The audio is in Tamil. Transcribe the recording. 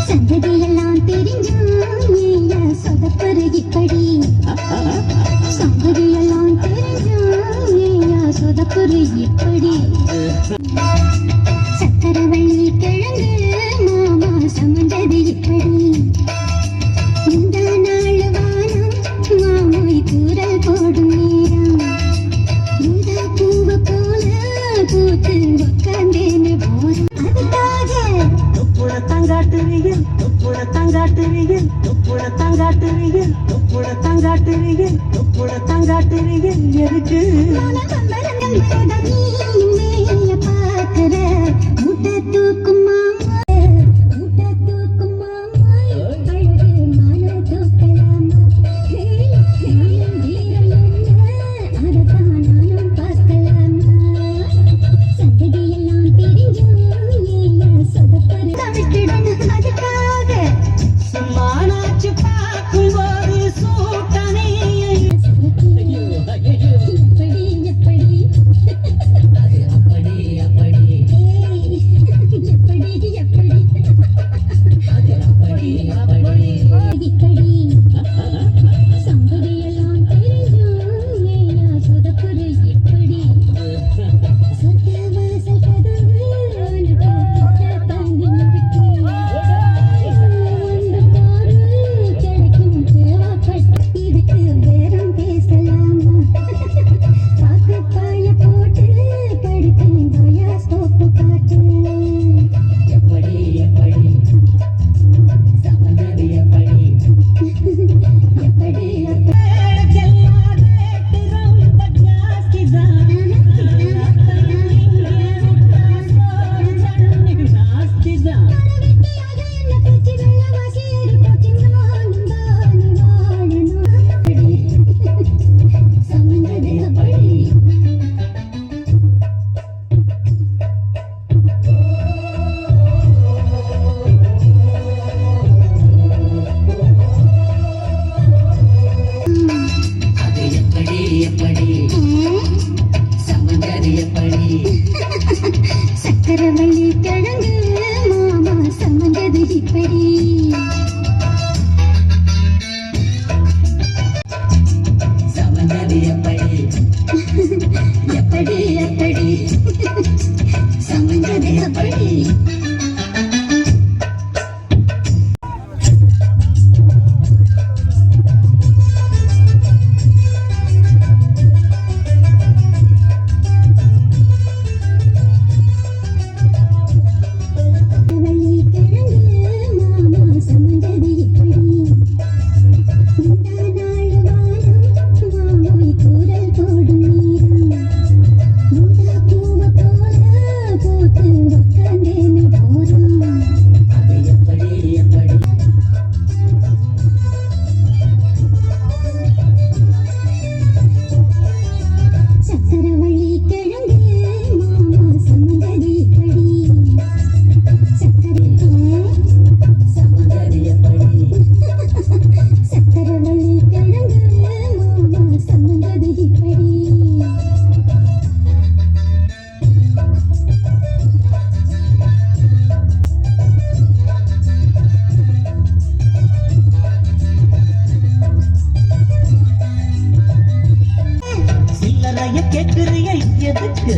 சங்கதியெல்லாம் தெரிஞ்சும் சொதப்பரு இப்படி சங்கதியெல்லாம் தெரிஞ்சும் சொதப்பரு இப்படி சக்கரவள்ளி கிழங்கு மாமா சமந்தது இப்படி இந்த நாள் வானம் மாமோய் கூறல் போடும் நேரம் இந்த பூவை போல பூத்து உட்கார்ந்தேன்னு போறோம் அதுக்காக தங்காட்டுவீர்கள் தொப்புட தங்காட்டுவீர்கள் தொப்புட தங்காட்டுவீர்கள் தொப்புட தங்காட்டுவீர்கள் தொப்புட தங்காட்டுவீர்கள் எதுக்கு பார்க்கிற முட்டை தூக்கும் மாமா முட்டை தூக்கும் மாமா அழகு மன தூக்கலாமா வீரம் என்ன அதைத்தான் நானும் பார்க்கலாமா சங்கதியெல்லாம் தெரிஞ்சும் சொதப்பரு தவிட்டிடணும் அதுக்காக சும்மானாச்சு பார்க்கும் போது சூட்டனே சக்கரவள்ளி கிழங்கு மாமா சமந்தது இப்படி சமந்தது எப்படி எப்படி எப்படி சமந்தது எப்படி கேட்கிறிய எதுக்கு